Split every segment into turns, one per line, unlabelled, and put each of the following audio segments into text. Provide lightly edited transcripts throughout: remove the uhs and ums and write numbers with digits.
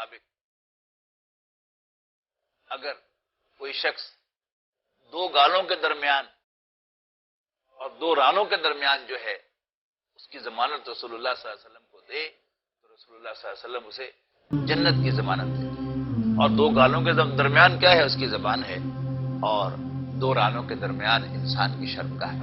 مطابق اگر کوئی شخص دو گالوں کے درمیان اور دو رانوں کے درمیان جو ہے اس کی ضمانت رسول اللہ صلی اللہ علیہ وسلم کو دے تو رسول اللہ صلی اللہ علیہ وسلم اسے جنت کی ضمانت دے. اور دو گالوں کے درمیان کیا ہے؟ اس کی زبان ہے. اور دو رانوں کے درمیان انسان کی شرم کا ہے.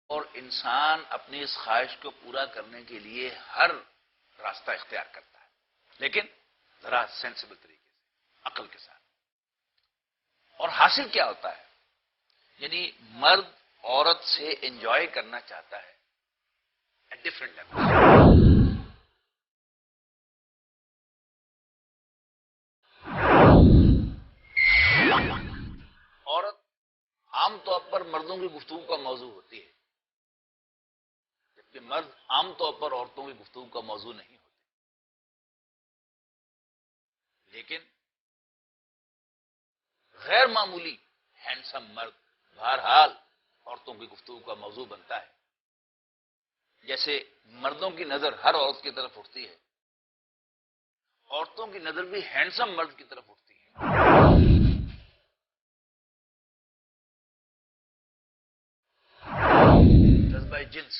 اور انسان اپنی اس خواہش کو پورا کرنے کے لیے ہر راستہ اختیار کرتا ہے، لیکن ذرا سینسیبل طریقے سے، عقل کے ساتھ. اور حاصل کیا ہوتا ہے؟ یعنی مرد عورت سے انجوائے کرنا چاہتا ہے ایٹ ڈفرنٹ لیول. عورت عام طور پر مردوں کی گفتگو کا موضوع ہوتی ہے، کہ مرد عام طور پر عورتوں کی گفتگو کا موضوع نہیں ہوتے. لیکن غیر معمولی ہینڈسم مرد بہرحال عورتوں کی گفتگو کا موضوع بنتا ہے. جیسے مردوں کی نظر ہر عورت کی طرف اٹھتی ہے، عورتوں کی نظر بھی ہینڈسم مرد کی طرف اٹھتی ہے. جذبہ جنس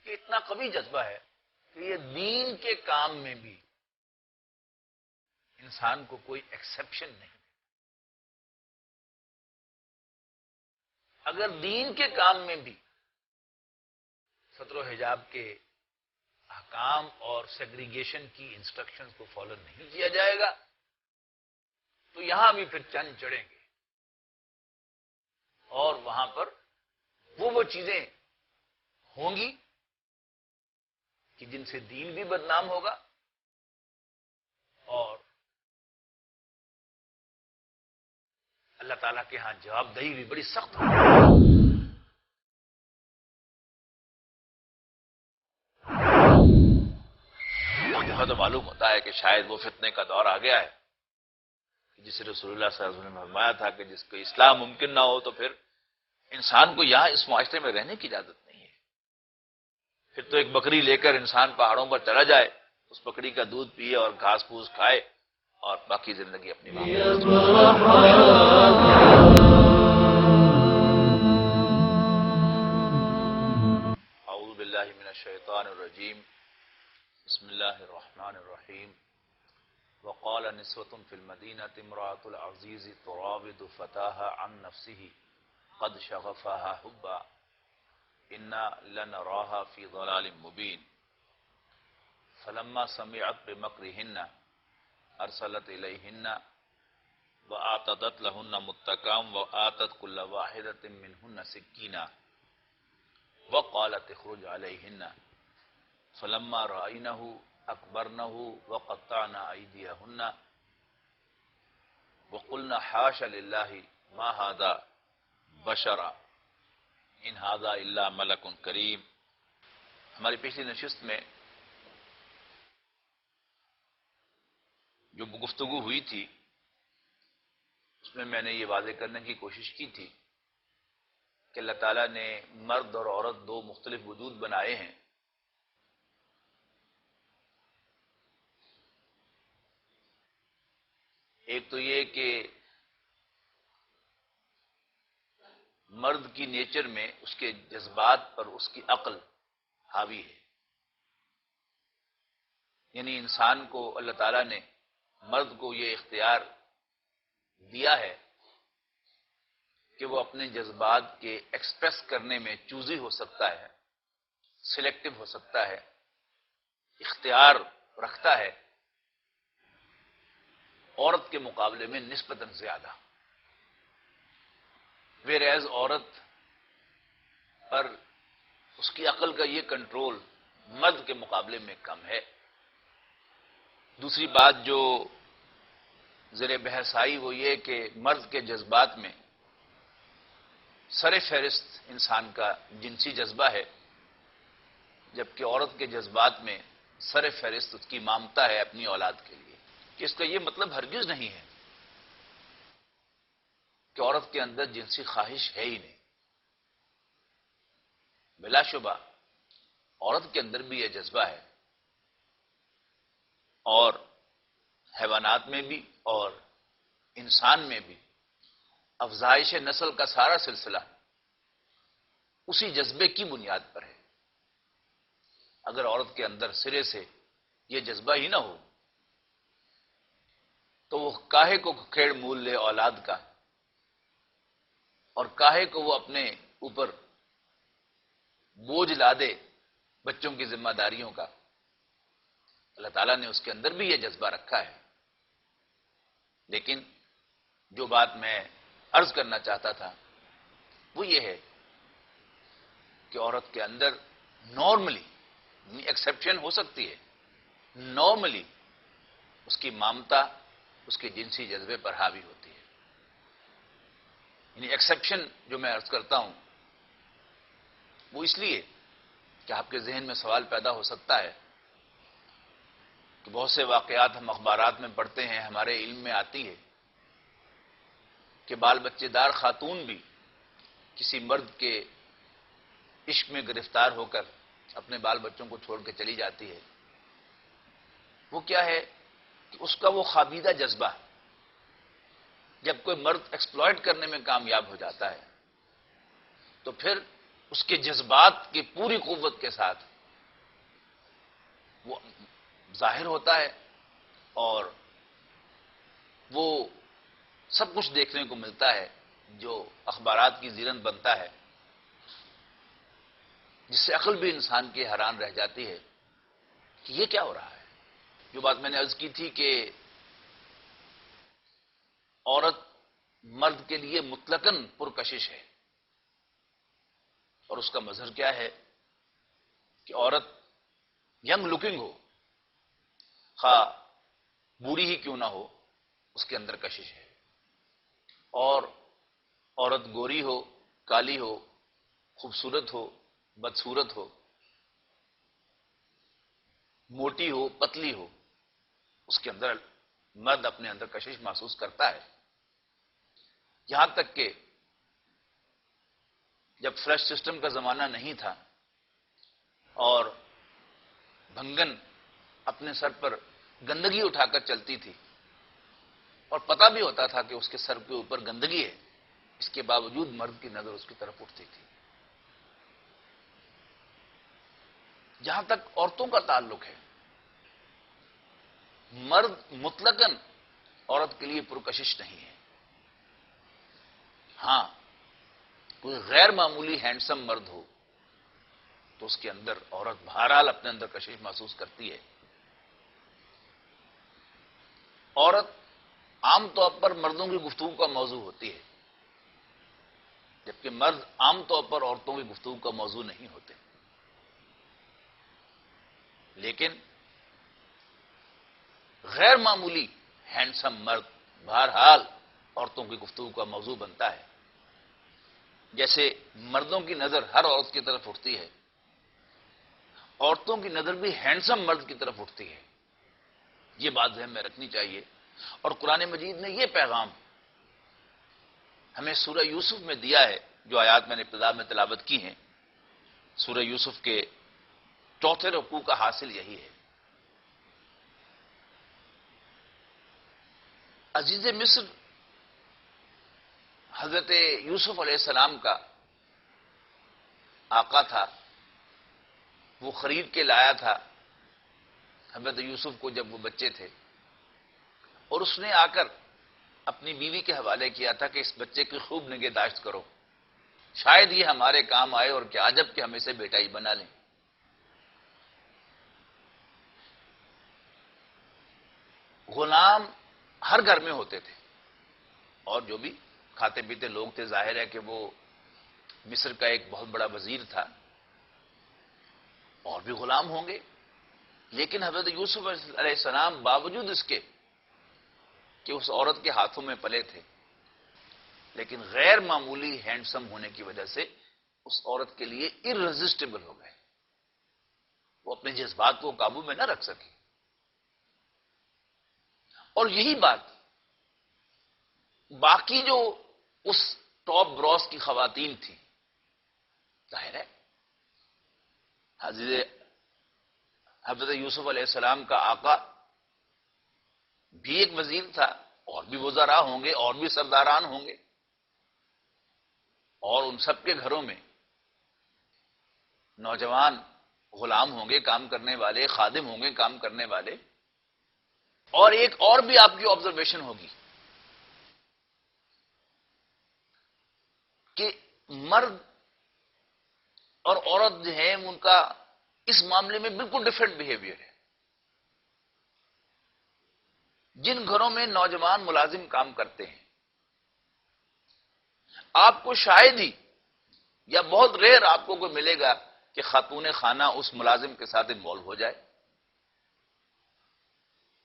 یہ اتنا قوی جذبہ ہے کہ یہ دین کے کام میں بھی انسان کو کوئی ایکسیپشن نہیں. اگر دین کے کام میں بھی ستر و حجاب کے احکام اور سیگریگیشن کی انسٹرکشنز کو فالو نہیں کیا جائے گا تو یہاں بھی پھر چند چڑھیں گے، اور وہاں پر وہ چیزیں ہوں گی کہ جن سے دین بھی بدنام ہوگا اور اللہ تعالیٰ کے ہاں جواب دہی بھی بڑی سخت ہوگی. دفعہ تو معلوم ہوتا ہے کہ شاید وہ فتنے کا دور آ گیا ہے جسے رسول اللہ صلی اللہ علیہ وسلم نے فرمایا تھا کہ جس کو اصلاح ممکن نہ ہو تو پھر انسان کو یہاں اس معاشرے میں رہنے کی اجازت نہیں ہے. پھر تو ایک بکری لے کر انسان پہاڑوں پر چلا جائے، اس بکری کا دودھ پیے اور گھاس پھوس کھائے اور باقی زندگی اپنی اعوذ باللہ من الشیطان الرجیم. بسم اللہ الرحمن الرحیم. وقال نسوة في المدینة امرأة العزیز تراود فتاها عن نفسه قد شغفها حبا انا لنراها في ضلال مبین. فلما سمعت بمکرهن ارسلت الیہن واعتدت لهن متکئا وآتت كل واحدة منهن سکینا وقالت اخرج علیہن فلما رأینه اکبرنه وقطعن ایدیہن وقلن حاش للہ ما هذا بشرا ان هذا الا ملک کریم. ہماری پچھلی نشست میں جو گفتگو ہوئی تھی اس میں نے یہ واضح کرنے کی کوشش کی تھی کہ اللہ تعالیٰ نے مرد اور عورت دو مختلف وجود بنائے ہیں. ایک تو یہ کہ مرد کی نیچر میں اس کے جذبات پر اس کی عقل حاوی ہے، یعنی انسان کو اللہ تعالیٰ نے، مرد کو یہ اختیار دیا ہے کہ وہ اپنے جذبات کے ایکسپریس کرنے میں چوزی ہو سکتا ہے، سلیکٹو ہو سکتا ہے، اختیار رکھتا ہے عورت کے مقابلے میں نسبتاً زیادہ، ویر ایز عورت پر اس کی عقل کا یہ کنٹرول مرد کے مقابلے میں کم ہے۔ دوسری بات جو زیر بحث آئی وہ یہ کہ مرد کے جذبات میں سر فہرست انسان کا جنسی جذبہ ہے، جبکہ عورت کے جذبات میں سر فہرست اس کی مامتا ہے اپنی اولاد کے لیے، کہ اس کا یہ مطلب ہرگز نہیں ہے کہ عورت کے اندر جنسی خواہش ہے ہی نہیں۔ بلا شبہ عورت کے اندر بھی یہ جذبہ ہے، اور حیوانات میں بھی اور انسان میں بھی افزائش نسل کا سارا سلسلہ اسی جذبے کی بنیاد پر ہے۔ اگر عورت کے اندر سرے سے یہ جذبہ ہی نہ ہو تو وہ کاہے کو کھیڑ مول لے اولاد کا، اور کاہے کو وہ اپنے اوپر بوجھ لا دے بچوں کی ذمہ داریوں کا۔ اللہ تعالیٰ نے اس کے اندر بھی یہ جذبہ رکھا ہے۔ لیکن جو بات میں عرض کرنا چاہتا تھا وہ یہ ہے کہ عورت کے اندر نارملی، ایکسیپشن ہو سکتی ہے، نارملی اس کی مامتا اس کے جنسی جذبے پر حاوی ہوتی ہے۔ یعنی ایکسیپشن جو میں عرض کرتا ہوں وہ اس لیے کہ آپ کے ذہن میں سوال پیدا ہو سکتا ہے کہ بہت سے واقعات ہم اخبارات میں پڑھتے ہیں، ہمارے علم میں آتی ہے کہ بال بچے دار خاتون بھی کسی مرد کے عشق میں گرفتار ہو کر اپنے بال بچوں کو چھوڑ کے چلی جاتی ہے۔ وہ کیا ہے کہ اس کا وہ خوابیدہ جذبہ، جب کوئی مرد ایکسپلائٹ کرنے میں کامیاب ہو جاتا ہے تو پھر اس کے جذبات کی پوری قوت کے ساتھ وہ ظاہر ہوتا ہے، اور وہ سب کچھ دیکھنے کو ملتا ہے جو اخبارات کی زینت بنتا ہے، جس سے عقل بھی انسان کی حیران رہ جاتی ہے کہ یہ کیا ہو رہا ہے۔ جو بات میں نے عرض کی تھی کہ عورت مرد کے لیے مطلقاً پرکشش ہے، اور اس کا مظہر کیا ہے کہ عورت ینگ لکنگ ہو، خواہ بوڑھی ہی کیوں نہ ہو، اس کے اندر کشش ہے۔ اور عورت گوری ہو، کالی ہو، خوبصورت ہو، بدصورت ہو، موٹی ہو، پتلی ہو، اس کے اندر مرد اپنے اندر کشش محسوس کرتا ہے۔ یہاں تک کہ جب فلش سسٹم کا زمانہ نہیں تھا اور بھنگن اپنے سر پر گندگی اٹھا کر چلتی تھی اور پتہ بھی ہوتا تھا کہ اس کے سر کے اوپر گندگی ہے، اس کے باوجود مرد کی نظر اس کی طرف اٹھتی تھی۔ جہاں تک عورتوں کا تعلق ہے، مرد مطلقاً عورت کے لیے پرکشش نہیں ہے۔ ہاں، کوئی غیر معمولی ہینڈسم مرد ہو تو اس کے اندر عورت بہرحال اپنے اندر کشش محسوس کرتی ہے۔ عورت عام طور پر مردوں کی گفتگو کا موضوع ہوتی ہے، جبکہ مرد عام طور پر عورتوں کی گفتگو کا موضوع نہیں ہوتے۔ لیکن غیر معمولی ہینڈسم مرد بہرحال عورتوں کی گفتگو کا موضوع بنتا ہے۔ جیسے مردوں کی نظر ہر عورت کی طرف اٹھتی ہے، عورتوں کی نظر بھی ہینڈسم مرد کی طرف اٹھتی ہے۔ یہ بات ذہن میں رکھنی چاہیے۔ اور قرآن مجید نے یہ پیغام ہمیں سورہ یوسف میں دیا ہے، جو آیات میں نے ابتدا میں تلاوت کی ہیں۔ سورہ یوسف کے چوتھے رکوع کا حاصل یہی ہے۔ عزیز مصر حضرت یوسف علیہ السلام کا آقا تھا، وہ خرید کے لایا تھا حضرت یوسف کو جب وہ بچے تھے اور اس نے آ کر اپنی بیوی کے حوالے کیا تھا کہ اس بچے کی خوب نگہداشت کرو، شاید یہ ہمارے کام آئے، اور کیا عجب کہ ہم اسے بیٹا ہی بنا لیں۔ غلام ہر گھر میں ہوتے تھے، اور جو بھی کھاتے پیتے لوگ تھے، ظاہر ہے کہ وہ مصر کا ایک بہت بڑا وزیر تھا، اور بھی غلام ہوں گے، لیکن حضرت یوسف علیہ السلام باوجود اس کے کہ اس عورت کے ہاتھوں میں پلے تھے، لیکن غیر معمولی ہینڈسم ہونے کی وجہ سے اس عورت کے لیے ارریزسٹیبل ہو گئے، وہ اپنے جذبات کو قابو میں نہ رکھ سکی۔ اور یہی بات باقی جو اس ٹاپ براس کی خواتین تھیں، ظاہر ہے حضرت یوسف علیہ السلام کا آقا بھی ایک وزیر تھا، اور بھی وزراء ہوں گے، اور بھی سرداران ہوں گے، اور ان سب کے گھروں میں نوجوان غلام ہوں گے، کام کرنے والے، خادم ہوں گے، کام کرنے والے۔ اور ایک اور بھی آپ کی آبزرویشن ہوگی کہ مرد اور عورت جو ہے ان کا اس معاملے میں بالکل ڈفرینٹ بیہیویئر ہے۔ جن گھروں میں نوجوان ملازم کام کرتے ہیں، آپ کو شاید ہی یا بہت ریئر آپ کو کوئی ملے گا کہ خاتون خانہ اس ملازم کے ساتھ انوالو ہو جائے۔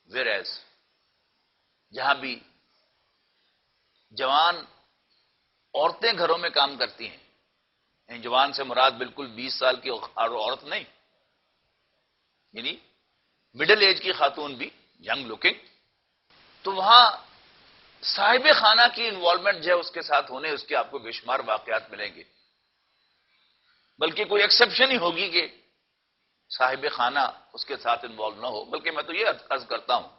ویئرایز جہاں بھی جوان عورتیں گھروں میں کام کرتی ہیں، یعنی جوان سے مراد بالکل 20 سال کی عورت نہیں، یعنی مڈل ایج کی خاتون بھی، ینگ لوکنگ، تو وہاں صاحب خانہ کی انوالومنٹ جو ہے اس کے ساتھ ہونے، اس کے آپ کو بے شمار واقعات ملیں گے، بلکہ کوئی ایکسیپشن ہی ہوگی کہ صاحب خانہ اس کے ساتھ انوالو نہ ہو۔ بلکہ میں تو یہ عرض کرتا ہوں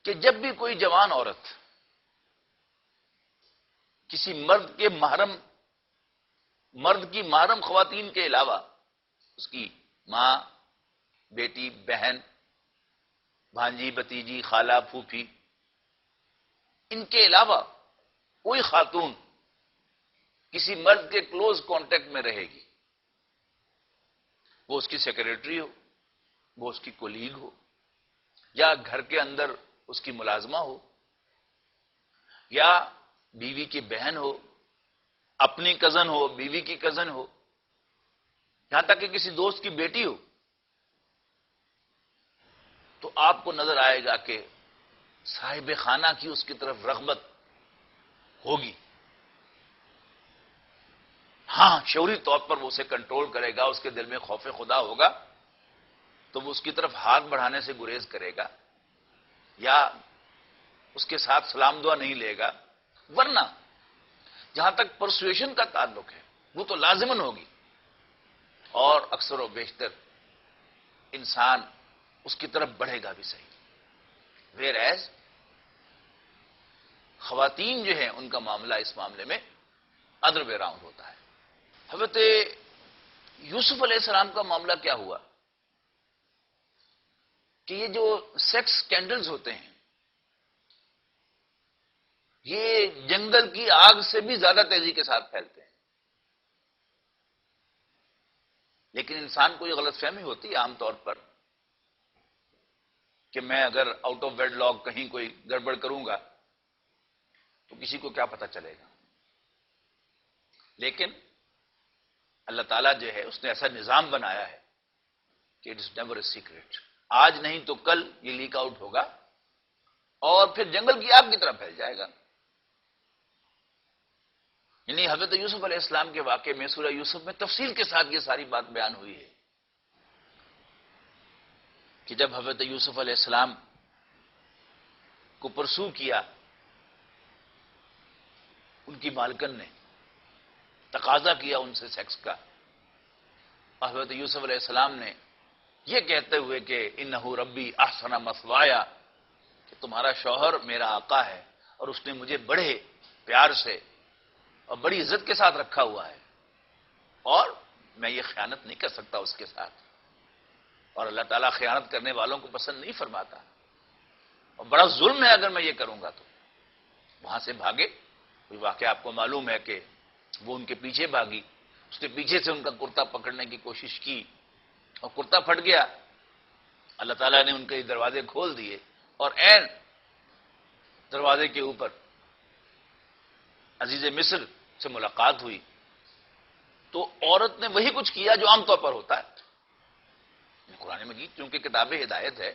کہ جب بھی کوئی جوان عورت کسی مرد کی محرم خواتین کے علاوہ، اس کی ماں، بیٹی، بہن، بھانجی، بتیجی، خالہ، پھوپھی، ان کے علاوہ کوئی خاتون کسی مرد کے کلوز کانٹیکٹ میں رہے گی، وہ اس کی سیکریٹری ہو، وہ اس کی کولیگ ہو، یا گھر کے اندر اس کی ملازمہ ہو، یا بیوی کی بہن ہو، اپنی کزن ہو، بیوی کی کزن ہو، یہاں تک کہ کسی دوست کی بیٹی ہو، تو آپ کو نظر آئے گا کہ صاحب خانہ کی اس کی طرف رغبت ہوگی۔ ہاں، شعوری طور پر وہ اسے کنٹرول کرے گا، اس کے دل میں خوف خدا ہوگا تو وہ اس کی طرف ہاتھ بڑھانے سے گریز کرے گا، یا اس کے ساتھ سلام دعا نہیں لے گا، ورنہ جہاں تک پرسویشن کا تعلق ہے وہ تو لازماً ہوگی، اور اکثر و بیشتر انسان اس کی طرف بڑھے گا بھی صحیح۔ ویئر ایز خواتین جو ہیں ان کا معاملہ اس معاملے میں ادر وے راؤنڈ ہوتا ہے۔ حضرت یوسف علیہ السلام کا معاملہ کیا ہوا کہ یہ جو سیکس سکینڈلز ہوتے ہیں یہ جنگل کی آگ سے بھی زیادہ تیزی کے ساتھ پھیلتے ہیں، لیکن انسان کو یہ غلط فہمی ہوتی ہے عام طور پر کہ میں اگر آؤٹ آف ویڈ لاک کہیں کوئی گڑبڑ کروں گا تو کسی کو کیا پتہ چلے گا، لیکن اللہ تعالیٰ جو ہے اس نے ایسا نظام بنایا ہے کہ it is never a secret, آج نہیں تو کل یہ لیک آؤٹ ہوگا اور پھر جنگل کی آگ کی طرح پھیل جائے گا۔ یعنی حضرت یوسف علیہ السلام کے واقعے میں سورہ یوسف میں تفصیل کے ساتھ یہ ساری بات بیان ہوئی ہے کہ جب حضرت یوسف علیہ السلام کو پرسو کیا، ان کی مالکن نے تقاضا کیا ان سے سیکس کا، حضرت یوسف علیہ السلام نے یہ کہتے ہوئے کہ انہ ربی احسن مثوایا، کہ تمہارا شوہر میرا آقا ہے اور اس نے مجھے بڑے پیار سے اور بڑی عزت کے ساتھ رکھا ہوا ہے، اور میں یہ خیانت نہیں کر سکتا اس کے ساتھ۔ اور اللہ تعالیٰ خیانت کرنے والوں کو پسند نہیں فرماتا، اور بڑا ظلم ہے اگر میں یہ کروں گا تو۔ وہاں سے بھاگے، کوئی واقعہ آپ کو معلوم ہے کہ وہ ان کے پیچھے بھاگی، اس کے پیچھے سے ان کا کرتا پکڑنے کی کوشش کی اور کرتا پھٹ گیا۔ اللہ تعالیٰ نے ان کے دروازے کھول دیے اور عین دروازے کے اوپر عزیز مصر سے ملاقات ہوئی تو عورت نے وہی کچھ کیا جو عام طور پر ہوتا ہے۔ قرآن مجید چونکہ کتاب ہدایت ہے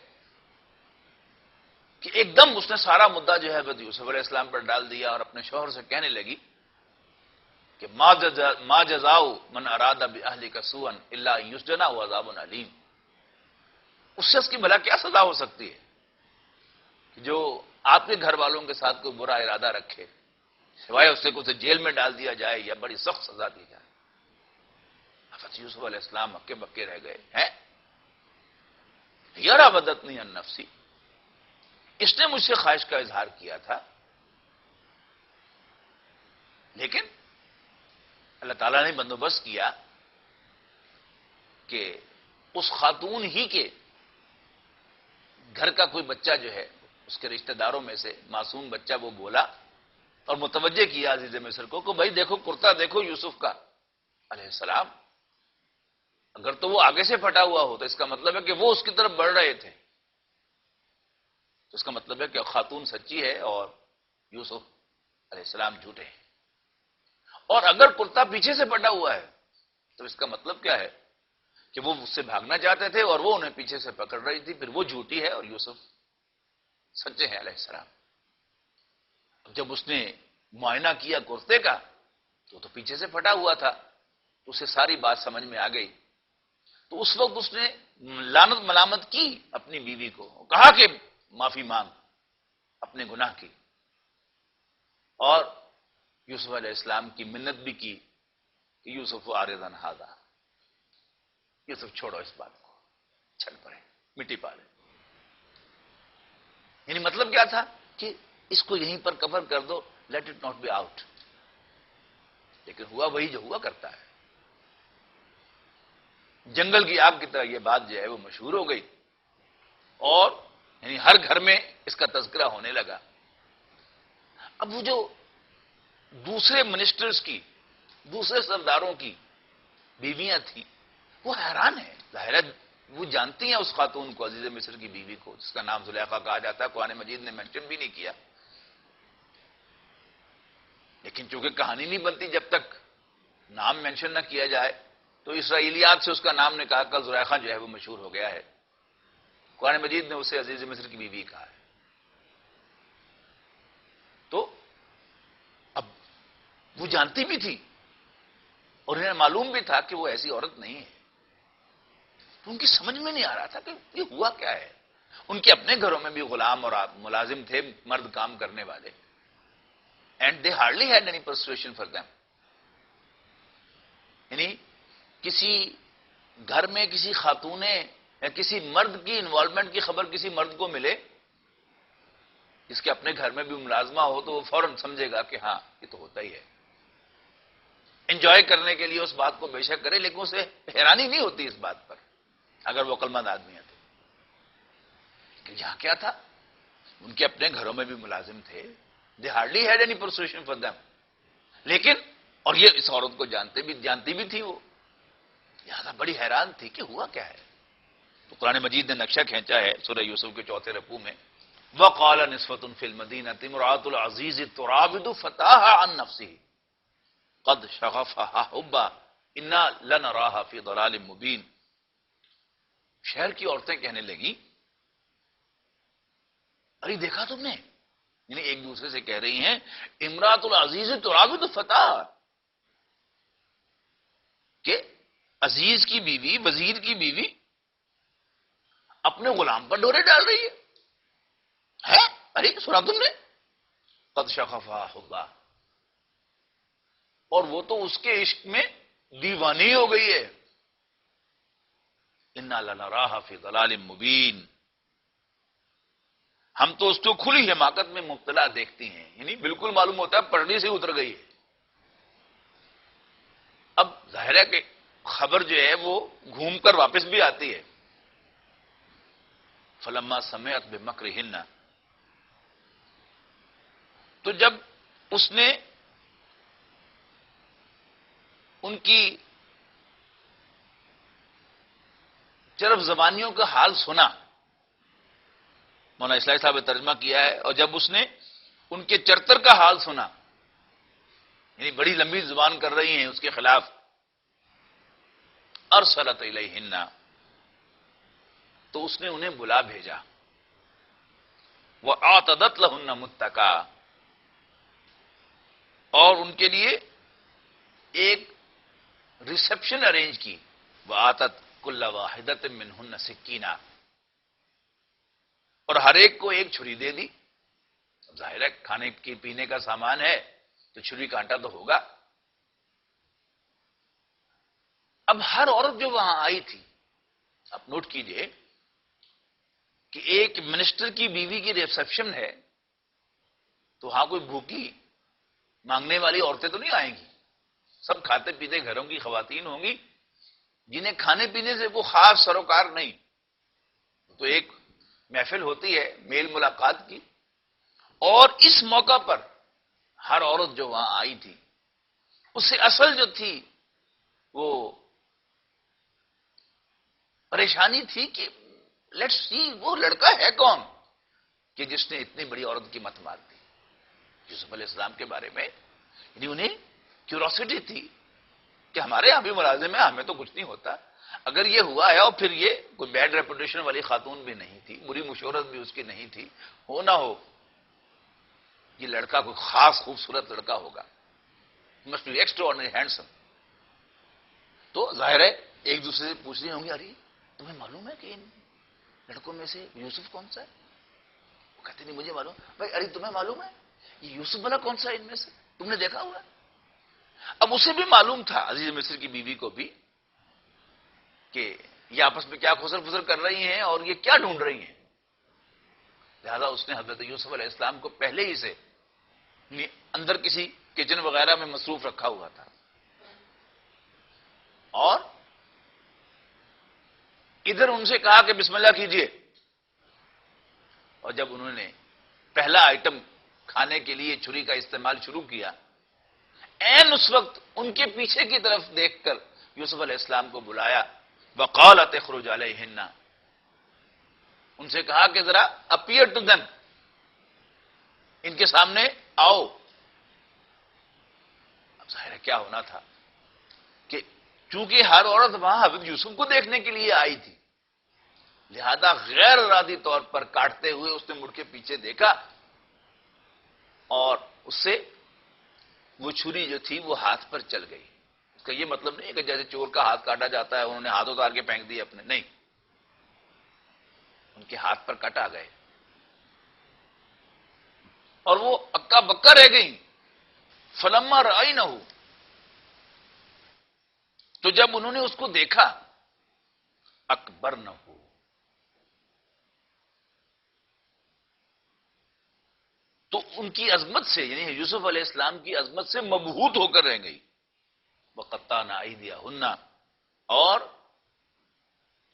کہ ایک دم اس نے سارا مدعا جو ہے حضرت یوسف علیہ السلام پر ڈال دیا اور اپنے شوہر سے کہنے لگی کہ ما جزاء من اراد باہلک سوءا الا ان یسجن او عذاب علیم۔ اس شخص کی بھلا کیا سزا ہو سکتی ہے کہ جو آپ کے گھر والوں کے ساتھ کوئی برا ارادہ رکھے، سوائے اس سے اسے جیل میں ڈال دیا جائے یا بڑی سخت سزا دی جائے۔ حضرت یوسف علیہ السلام ہکے بکے رہ گئے ہیں۔ یراودتنی عن نفسی، اس نے مجھ سے خواہش کا اظہار کیا تھا، لیکن اللہ تعالیٰ نے بندوبست کیا کہ اس خاتون ہی کے گھر کا کوئی بچہ جو ہے اس کے رشتہ داروں میں سے معصوم بچہ وہ بولا اور متوجہ کیا عزیز مصر کو کہ بھائی دیکھو کرتا دیکھو یوسف کا علیہ السلام، اگر تو وہ آگے سے پھٹا ہوا ہو تو اس کا مطلب ہے کہ وہ اس کی طرف بڑھ رہے تھے، تو اس کا مطلب ہے کہ خاتون سچی ہے اور یوسف علیہ السلام جھوٹے ہیں، اور اگر کرتا پیچھے سے پھٹا ہوا ہے تو اس کا مطلب کیا ہے کہ وہ اس سے بھاگنا چاہتے تھے اور وہ انہیں پیچھے سے پکڑ رہی تھی، پھر وہ جھوٹی ہے اور یوسف سچے ہیں علیہ السلام۔ جب اس نے معائنہ کیا کرتے کا تو پیچھے سے پھٹا ہوا تھا، تو اسے ساری بات سمجھ میں آ گئی، تو اس وقت اس نے لعنت ملامت کی اپنی بیوی کو، کہا کہ معافی مانگ اپنے گناہ کی، اور یوسف علیہ السلام کی منت بھی کی کہ یوسف عارض عن ھذا، یوسف چھوڑو اس بات کو، چھل پڑے، مٹی پالے۔ یعنی مطلب کیا تھا کہ اس کو یہیں پر کور کر دو، let it not be out. لیکن ہوا وہی جو ہوا کرتا ہے، جنگل کی آگ کی طرح یہ بات جو ہے وہ مشہور ہو گئی، اور یعنی ہر گھر میں اس کا تذکرہ ہونے لگا۔ اب وہ جو دوسرے منسٹرز کی، دوسرے سرداروں کی بیویاں تھیں، وہ حیران ہیں، ظاہر ہے وہ جانتی ہیں اس خاتون کو، عزیز مصر کی بیوی کو، جس کا نام زلیخا کہا جاتا ہے، قرآن مجید نے مینشن بھی نہیں کیا، لیکن چونکہ کہانی نہیں بنتی جب تک نام مینشن نہ کیا جائے، تو اسرائیلیات سے اس کا نام نے کہا کہ زلیخا جو ہے وہ مشہور ہو گیا ہے، قرآن مجید نے اسے عزیز مصر کی بیوی کہا ہے۔ تو اب وہ جانتی بھی تھی اور انہیں معلوم بھی تھا کہ وہ ایسی عورت نہیں ہے، تو ان کی سمجھ میں نہیں آ رہا تھا کہ یہ ہوا کیا ہے۔ ان کے اپنے گھروں میں بھی غلام اور ملازم تھے، مرد کام کرنے والے، and they hardly had any persuasion for them. یعنی کسی گھر میں کسی خاتون یا کسی مرد کی انوالومنٹ کی خبر کسی مرد کو ملے جس کے اپنے گھر میں بھی ملازمہ ہو، تو وہ فوراً سمجھے گا کہ ہاں یہ تو ہوتا ہی ہے، انجوائے کرنے کے لیے اس بات کو بے شک کرے، لیکن اسے حیرانی نہیں ہوتی اس بات پر اگر وہ عقل مند آدمی ہے تو۔ کہ یہاں کیا تھا، ان کے اپنے گھروں میں بھی ملازم تھے، they hardly had any persuasion for them, لیکن اور یہ اس عورت کو جانتی بھی تھی، وہ لہذا بڑی حیران تھی کہ ہوا کیا ہے۔ تو قرآن مجید نے نقشہ کھینچا ہے سورہ یوسف کے 4 رکوع میں، وَقَالَ نِسْوَةٌ فِي الْمَدِينَةِ امْرَأَةُ الْعَزِيزِ تُرَاوِدُ فَتَاهَا عَن نَفْسِهِ قَدْ شَغَفَهَا حُبًّا إِنَّا لَنَرَاهَا فِي ضَلَالٍ مُبِينٍ۔ شہر کی عورتیں کہنے لگی، ارے دیکھا تم نے، یعنی ایک دوسرے سے کہہ رہی ہیں، امراۃ العزیز تراود فتح، کہ عزیز کی بیوی، وزیر کی بیوی اپنے غلام پر ڈورے ڈال رہی ہے۔ ارے سنا تم نے، قد شغفها حبا، اور وہ تو اس کے عشق میں دیوانی ہو گئی ہے۔ انا لنراها فی ضلال مبین، ہم تو اس کو کھلی حماقت میں مبتلا دیکھتی ہیں، یعنی بالکل معلوم ہوتا ہے پردے سے اتر گئی ہے۔ اب ظاہر ہے کہ خبر جو ہے وہ گھوم کر واپس بھی آتی ہے، فلما سمعت بمکرہن، تو جب اس نے ان کی چرب زبانیوں کا حال سنا، مولانا اصلاحی صاحب نے ترجمہ کیا ہے، اور جب اس نے ان کے چرتر کا حال سنا، یعنی بڑی لمبی زبان کر رہی ہیں اس کے خلاف، ارسلت الیہن، تو اس نے انہیں بلا بھیجا، وَأَعْتَدَتْ لَهُنَّ مُتَّكَأً، اور ان کے لیے ایک ریسپشن ارینج کی، وَآتَتْ كُلَّ وَاحِدَةٍ مِّنْهُنَّ سِكِّينًا، اور ہر ایک کو ایک چھری دے دی۔ اب ظاہر ہے کھانے کی پینے کا سامان ہے تو چھری کانٹا تو ہوگا۔ اب ہر عورت جو وہاں آئی تھی، آپ نوٹ کیجئے کہ ایک منسٹر کی بیوی کی ریسپشن ہے تو وہاں کوئی بھوکی مانگنے والی عورتیں تو نہیں آئیں گی، سب کھاتے پیتے گھروں کی خواتین ہوں گی جنہیں کھانے پینے سے وہ خاص سروکار نہیں۔ تو ایک محفل ہوتی ہے میل ملاقات کی، اور اس موقع پر ہر عورت جو وہاں آئی تھی اس سے اصل جو تھی وہ پریشانی تھی کہ لیٹس سی وہ لڑکا ہے کون کہ جس نے اتنی بڑی عورت کی مت مار دی۔ یوسف علیہ السلام کے بارے میں یعنی انہیں کیوروسٹی تھی کہ ہمارے یہاں بھی ملازم ہے، ہمیں تو کچھ نہیں ہوتا، اگر یہ ہوا ہے، اور پھر یہ کوئی بیڈ ریپوٹیشن والی خاتون بھی نہیں تھی، بری مشورت بھی اس کی نہیں تھی، ہو نہ ہو یہ لڑکا کوئی خاص خوبصورت لڑکا ہوگا، must be extraordinary handsome. تو ظاہر ہے ایک دوسرے سے پوچھ رہی ہوں گی، ارے تمہیں معلوم ہے کہ ان لڑکوں میں سے یوسف کون سا ہے؟ وہ کہتے نہیں مجھے معلوم۔ بھائی ارے تمہیں معلوم ہے یہ یوسف والا کون سا ہے ان میں سے، تم نے دیکھا ہوا ہے؟ اب اسے بھی معلوم تھا، عزیز مصر کی بیوی کو بھی، کہ یہ آپس میں کیا خسر فسر کر رہی ہیں اور یہ کیا ڈھونڈ رہی ہیں، لہذا اس نے حضرت یوسف علیہ السلام کو پہلے ہی سے اندر کسی کچن وغیرہ میں مصروف رکھا ہوا تھا، اور ادھر ان سے کہا کہ بسم اللہ کیجئے، اور جب انہوں نے پہلا آئٹم کھانے کے لیے چھری کا استعمال شروع کیا، عین اس وقت ان کے پیچھے کی طرف دیکھ کر یوسف علیہ السلام کو بلایا، وقالت اخرج علیہن، ان سے کہا کہ ذرا اپیئر ٹو دم، ان کے سامنے آؤ۔ اب ظاہر ہے کیا ہونا تھا کہ چونکہ ہر عورت وہاں حضرت یوسف کو دیکھنے کے لیے آئی تھی، لہذا غیر ارادی طور پر کاٹتے ہوئے اس نے مڑ کے پیچھے دیکھا، اور اس سے وہ چھری جو تھی وہ ہاتھ پر چل گئی۔ اس کا یہ مطلب نہیں ہے کہ جیسے چور کا ہاتھ کاٹا جاتا ہے انہوں نے ہاتھ اتار کے پھینک دیے اپنے، نہیں، ان کے ہاتھ پر کٹ آ گئے اور وہ اکا بکا رہ گئی۔ فلما رأینہ، تو جب انہوں نے اس کو دیکھا، اکبرنہ، تو ان کی عظمت سے، یعنی یوسف علیہ السلام کی عظمت سے مبہوت ہو کر رہ گئی۔ وقطعن ایدیہن، اور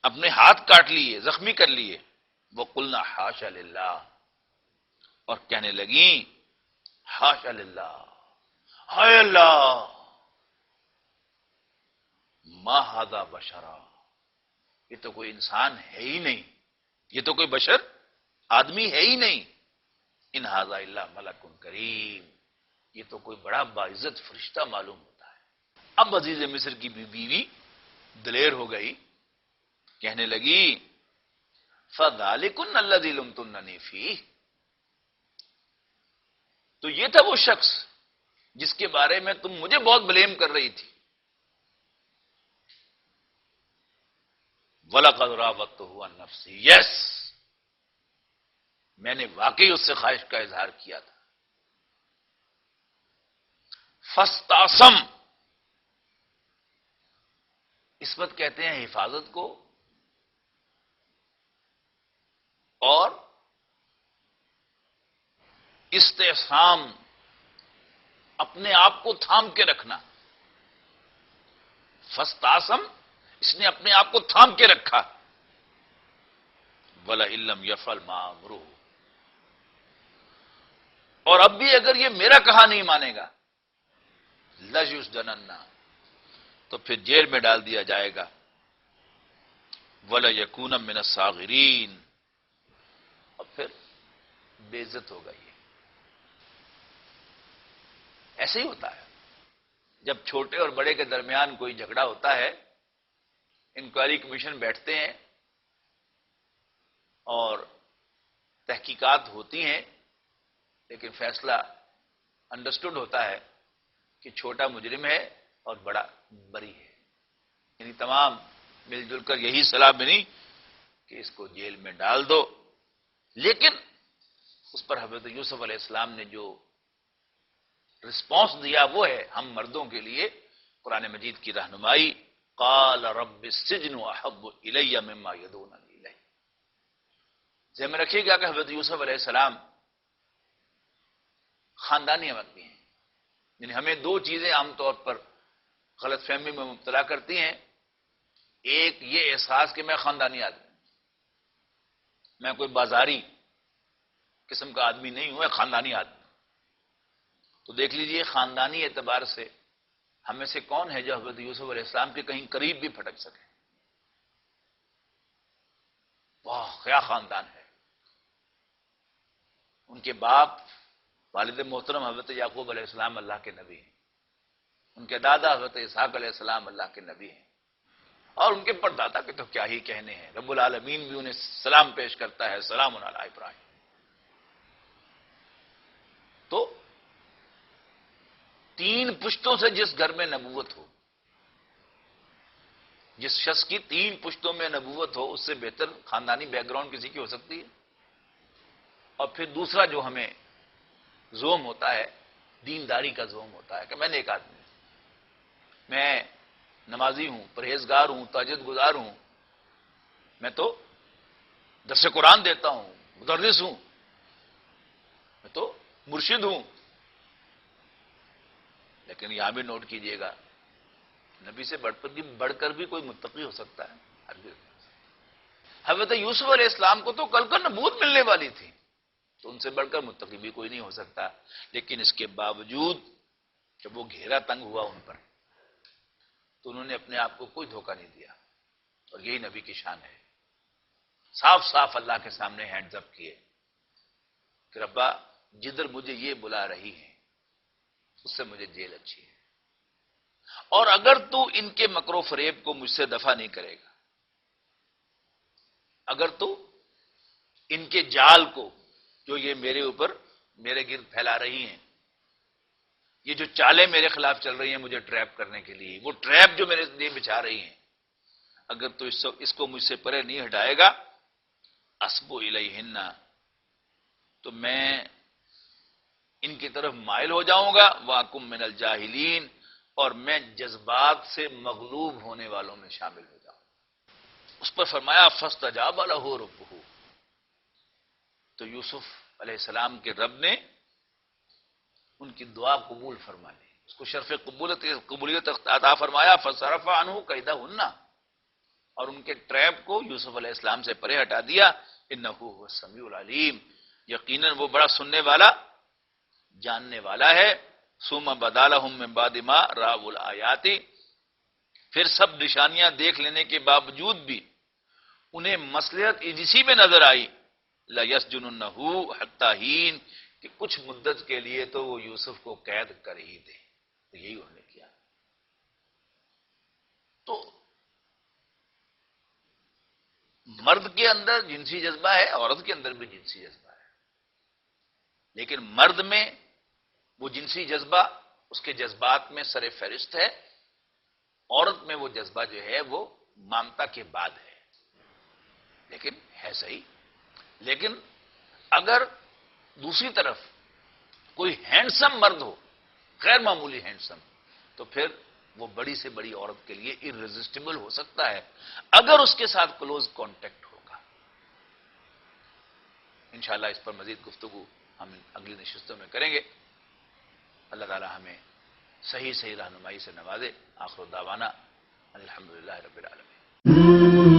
اپنے ہاتھ کاٹ لیے، زخمی کر لیے۔ وقلنا حاشا للہ، اور کہنے لگیں حاشا للہ، ہائے اللہ، ما ھذا بشرا، یہ تو کوئی انسان ہے ہی نہیں، یہ تو کوئی بشر آدمی ہے ہی نہیں، ان ھذا الا ملک کریم، یہ تو کوئی بڑا باعزت فرشتہ معلوم ہوتا ہے۔ اب عزیز مصر کی بیوی دلیر ہو گئی، کہنے لگی فذلکن الذی لمتننی فیہ، تو یہ تھا وہ شخص جس کے بارے میں تم مجھے بہت بلیم کر رہی تھی۔ وَلَقَدْ رَاوَدتُّهُ عَن نَفْسِهِ، یس، میں نے واقعی اس سے خواہش کا اظہار کیا تھا۔ فَاسْتَعْصَمَ، عصمت کہتے ہیں حفاظت کو، اور استعصام اپنے آپ کو تھام کے رکھنا۔ فاستعصم، اس نے اپنے آپ کو تھام کے رکھا۔ وَلَئِن لَّمْ يَفْعَلْ مَا أَمُرُهُ، اور اب بھی اگر یہ میرا کہا نہیں مانے گا لَيُسْجَنَنَّ، تو پھر جیل میں ڈال دیا جائے گا، وَلَيَكُونَ مِنَ الصَّاغِرِينَ، اور پھر بے عزت ہوگا یہ۔ ایسے ہی ہوتا ہے جب چھوٹے اور بڑے کے درمیان کوئی جھگڑا ہوتا ہے، انکوائری کمیشن بیٹھتے ہیں اور تحقیقات ہوتی ہیں، لیکن فیصلہ انڈرسٹوڈ ہوتا ہے کہ چھوٹا مجرم ہے اور بڑا بری ہے، یعنی تمام مل جل کر یہی صلاح بنی کہ اس کو جیل میں ڈال دو۔ لیکن اس پر حضرت یوسف علیہ السلام نے جو رسپانس دیا وہ ہے ہم مردوں کے لیے قرآن مجید کی رہنمائی، قال رب السجن احب الی مما یدعوننی الیہ۔ ذہن میں رکھیے گا کہ حضرت یوسف علیہ السلام خاندانی آدمی ہیں، یعنی ہمیں دو چیزیں عام طور پر غلط فہمی میں مبتلا کرتی ہیں، ایک یہ احساس کہ میں خاندانی آدمی ہوں، میں کوئی بازاری قسم کا آدمی نہیں ہوں، میں خاندانی آدمی ہوں۔ تو دیکھ لیجئے خاندانی اعتبار سے ہمیں سے کون ہے جو حضرت یوسف علیہ السلام کے کہیں قریب بھی پھٹک سکے؟ واہ کیا خاندان ہے! ان کے باپ والد محترم حضرت یعقوب علیہ السلام اللہ کے نبی ہیں، ان کے دادا حضرت اسحاق علیہ السلام اللہ کے نبی ہیں، اور ان کے پردادا کے تو کیا ہی کہنے ہیں، رب العالمین بھی انہیں سلام پیش کرتا ہے، سلام علی ابراہیم۔ تو تین پشتوں سے جس گھر میں نبوت ہو، جس شخص کی تین پشتوں میں نبوت ہو، اس سے بہتر خاندانی بیک گراؤنڈ کسی کی ہو سکتی ہے؟ اور پھر دوسرا جو ہمیں زوم ہوتا ہے، دینداری کا زوم ہوتا ہے کہ میں نیک آدمی ہوں، میں نمازی ہوں، پرہیزگار ہوں، تہجد گزار ہوں، میں تو درس قرآن دیتا ہوں، مدرس ہوں، میں تو مرشد ہوں۔ لیکن یہاں بھی نوٹ کیجئے گا نبی سے بڑھ کر بھی کوئی متقی ہو سکتا ہے؟ حضرت یوسف علیہ السلام کو تو کل کا نبوت ملنے والی تھی، تو ان سے بڑھ کر متقی بھی کوئی نہیں ہو سکتا، لیکن اس کے باوجود جب وہ گھیرا تنگ ہوا ان پر تو انہوں نے اپنے آپ کو کوئی دھوکہ نہیں دیا، اور یہی نبی کی شان ہے۔ صاف صاف اللہ کے سامنے ہینڈز اپ کیے کہ ربا جدھر مجھے یہ بلا رہی ہے اس سے مجھے جیل اچھی ہے، اور اگر تو ان کے مکر و فریب کو مجھ سے دفع نہیں کرے گا، اگر تو ان کے جال کو جو یہ میرے اوپر میرے گرد پھیلا رہی ہیں، یہ جو چالیں میرے خلاف چل رہی ہیں مجھے ٹریپ کرنے کے لیے، وہ ٹریپ جو میرے لیے بچھا رہی ہیں، اگر تو اس کو مجھ سے پرے نہیں ہٹائے گا، اسبو الیہن، تو میں ان کی طرف مائل ہو جاؤں گا، واکم من الجاہلین، اور میں جذبات سے مغلوب ہونے والوں میں شامل ہو جاؤں۔ اس پر فرمایا فاستجاب لہ ربہ، تو یوسف علیہ السلام کے رب نے ان کی دعا قبول فرما لی، اس کو شرف قبولیت عطا فرمایا، فصرف عنہ کیدہن، اور ان کے ٹریپ کو یوسف علیہ السلام سے پرے ہٹا دیا، انہ هو السمیع العلیم، یقیناً وہ بڑا سننے والا جاننے والا ہے۔ ثم بدا لہم من بعد ما رأوا الآیات، پھر سب نشانیاں دیکھ لینے کے باوجود بھی انہیں مصلحت اسی میں نظر آئی، لَيَسْجُنُنَّهُ حَتَّى حِينٍ، کہ کچھ مدت کے لیے تو وہ یوسف کو قید کر ہی دے، یہی انہوں نے کیا۔ تو مرد کے اندر جنسی جذبہ ہے، عورت کے اندر بھی جنسی جذبہ ہے، لیکن مرد میں وہ جنسی جذبہ اس کے جذبات میں سر فہرست ہے، عورت میں وہ جذبہ جو ہے وہ مامتا کے بعد ہے، لیکن ہے صحیح۔ لیکن اگر دوسری طرف کوئی ہینڈسم مرد ہو، غیر معمولی ہینڈسم، تو پھر وہ بڑی سے بڑی عورت کے لیے ارریزسٹیبل ہو سکتا ہے اگر اس کے ساتھ کلوز کانٹیکٹ ہوگا۔ انشاءاللہ اس پر مزید گفتگو ہم اگلی نشستوں میں کریں گے۔ اللہ تعالی ہمیں صحیح رہنمائی سے نوازے۔ آخر دعوانا الحمدللہ رب العالمین۔